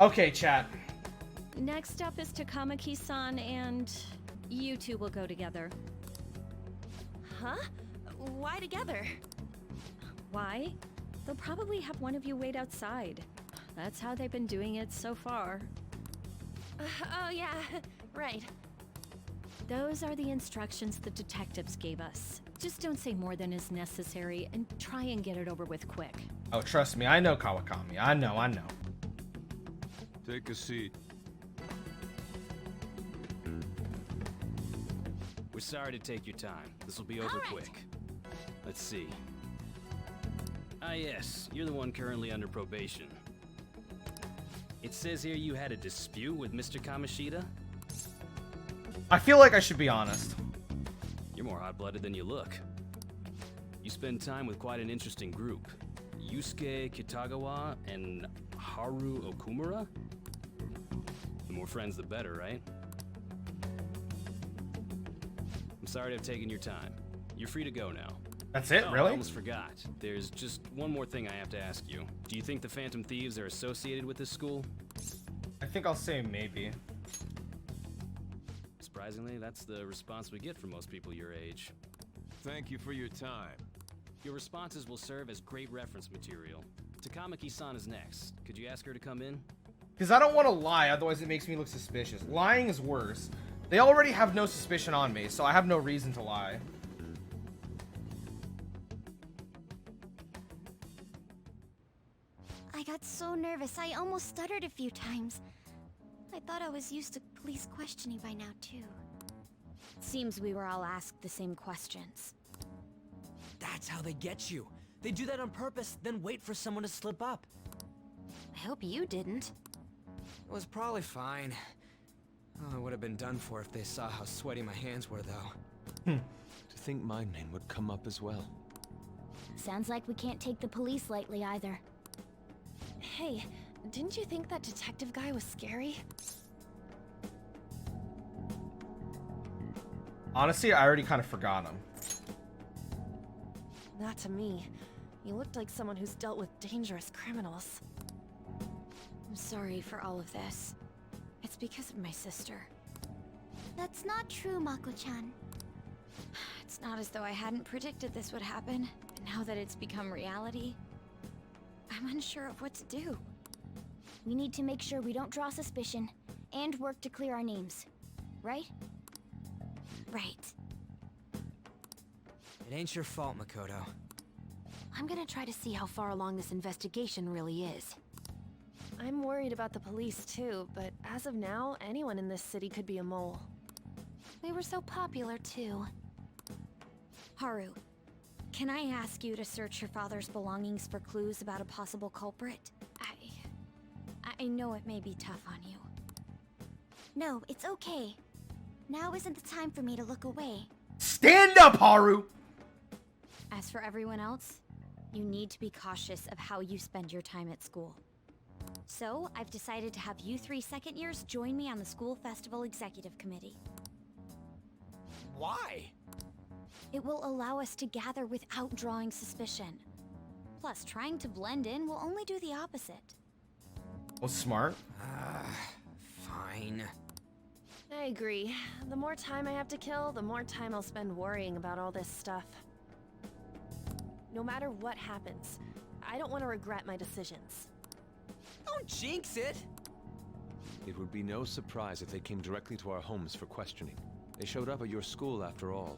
Okay, chat. Next up is Takamaki-san, and you two will go together. Huh? Why together? Why? They'll probably have one of you wait outside. That's how they've been doing it so far. Oh yeah, right. Those are the instructions the detectives gave us. Just don't say more than is necessary and try and get it over with quick. Oh, trust me, I know Kawakami. I know. Take a seat. We're sorry to take your time. This will be over quick. Let's see. Ah, yes, you're the one currently under probation. It says here you had a dispute with Mr. Kamoshida? I feel like I should be honest. You're more hot-blooded than you look. You spend time with quite an interesting group. Yusuke Kitagawa and Haru Okumura? The more friends, the better, right? I'm sorry to have taken your time. You're free to go now. That's it, Oh, really? I almost forgot. There's just one more thing I have to ask you. Do you think the Phantom Thieves are associated with this school? I think I'll say maybe. Surprisingly, that's the response we get from most people your age. Thank you for your time. Your responses will serve as great reference material. Takamaki-san is next. Could you ask her to come in? Because I don't want to lie, otherwise it makes me look suspicious. Lying is worse. They already have no suspicion on me, so I have no reason to lie. I got so nervous, I almost stuttered a few times. I thought I was used to police questioning by now, too. Seems we were all asked the same questions. That's how they get you. They do that on purpose, then wait for someone to slip up. I hope you didn't. It was probably fine. Oh, it would have been done for if they saw how sweaty my hands were, though. To think my name would come up as well. Sounds like we can't take the police lightly either. Hey, didn't you think that detective guy was scary? Honestly, I already kind of forgot him. Not to me. You looked like someone who's dealt with dangerous criminals. I'm sorry for all of this. It's because of my sister. That's not true, Mako-chan. It's not as though I hadn't predicted this would happen, but now that it's become reality, I'm unsure of what to do. We need to make sure we don't draw suspicion, and work to clear our names. Right? Right. It ain't your fault, Makoto. I'm gonna try to see how far along this investigation really is. I'm worried about the police too, but as of now, anyone in this city could be a mole. We were so popular, too. Haru, can I ask you to search your father's belongings for clues about a possible culprit? I know it may be tough on you. No, it's okay. Now isn't the time for me to look away. Stand up, Haru! As for everyone else, you need to be cautious of how you spend your time at school. So, I've decided to have you 3 second years join me on the school festival executive committee. Why? It will allow us to gather without drawing suspicion. Plus, trying to blend in will only do the opposite. Oh, smart. Fine. I agree. The more time I have to kill, the more time I'll spend worrying about all this stuff. No matter what happens, I don't want to regret my decisions. Don't jinx it! It would be no surprise if they came directly to our homes for questioning. They showed up at your school after all.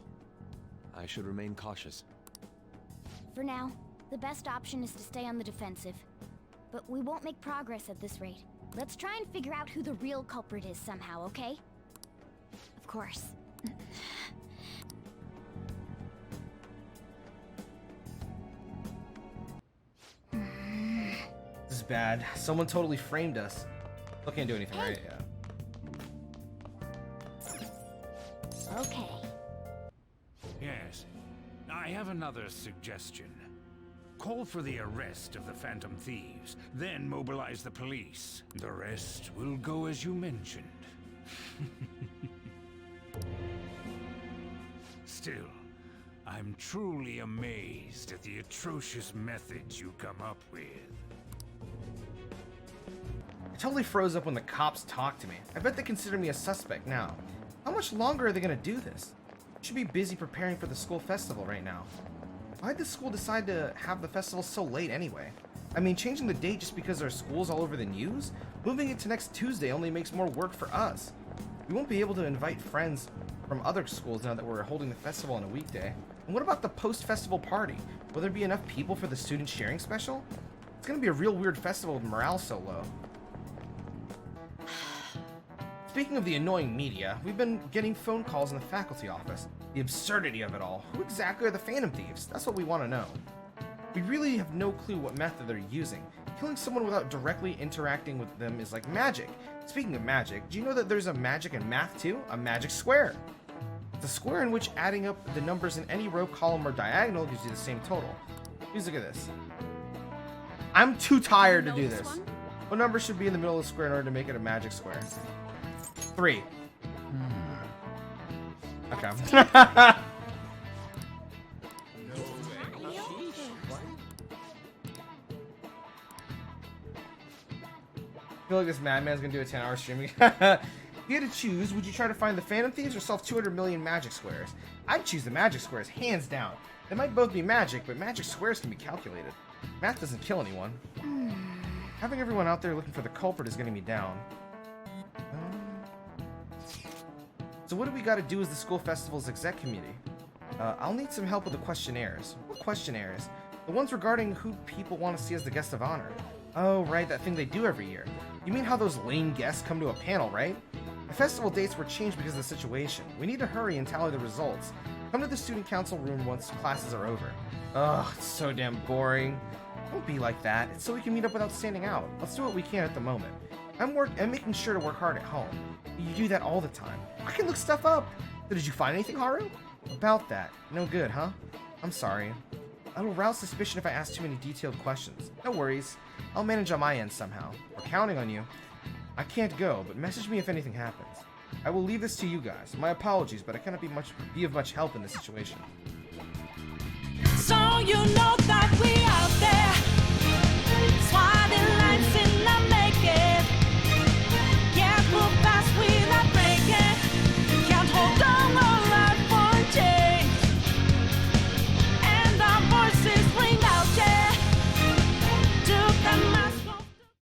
I should remain cautious. For now, the best option is to stay on the defensive. But we won't make progress at this rate. Let's try and figure out who the real culprit is somehow, okay? Of course. This is bad. Someone totally framed us. Still can't do anything, right? Yeah. Okay. Yes. I have another suggestion. Call for the arrest of the Phantom Thieves, then mobilize the police. The rest will go as you mentioned. Still, I'm truly amazed at the atrocious methods you come up with. I totally froze up when the cops talked to me. I bet they consider me a suspect now. How much longer are they gonna do this? I should be busy preparing for the school festival right now. Why'd the school decide to have the festival so late anyway? I mean, changing the date just because our school's all over the news? Moving it to next Tuesday only makes more work for us. We won't be able to invite friends from other schools now that we're holding the festival on a weekday. And what about the post-festival party? Will there be enough people for the student sharing special? It's gonna be a real weird festival with morale so low. Speaking of the annoying media, we've been getting phone calls in the faculty office. The absurdity of it all. Who exactly are the Phantom Thieves? That's what we want to know. We really have no clue what method they're using. Killing someone without directly interacting with them is like magic. Speaking of magic, do you know that there's a magic in math too? A magic square. It's a square in which adding up the numbers in any row, column, or diagonal gives you the same total. Please look at this. I'm too tired to do this. What number should be in the middle of the square in order to make it a magic square? 3. Okay. I feel like this madman's gonna do a 10-hour stream. If you had to choose, would you try to find the Phantom Thieves or solve 200 million magic squares? I'd choose the magic squares, hands down. They might both be magic, but magic squares can be calculated. Math doesn't kill anyone. Having everyone out there looking for the culprit is getting me down. So what do we got to do as the school festival's exec committee? I'll need some help with the questionnaires. What questionnaires? The ones regarding who people want to see as the guest of honor. Oh, right, that thing they do every year. You mean how those lame guests come to a panel, right? The festival dates were changed because of the situation. We need to hurry and tally the results. Come to the student council room once classes are over. Ugh, it's so damn boring. Don't be like that. It's so we can meet up without standing out. Let's do what we can at the moment. I'm making sure to work hard at home. You do that all the time. I can look stuff up. So did you find anything, Haru? About that. No good, huh? I'm sorry. I will rouse suspicion if I ask too many detailed questions. No worries. I'll manage on my end somehow. We're counting on you. I can't go, but message me if anything happens. I will leave this to you guys. My apologies, but I cannot be of much help in this situation. So you know that we are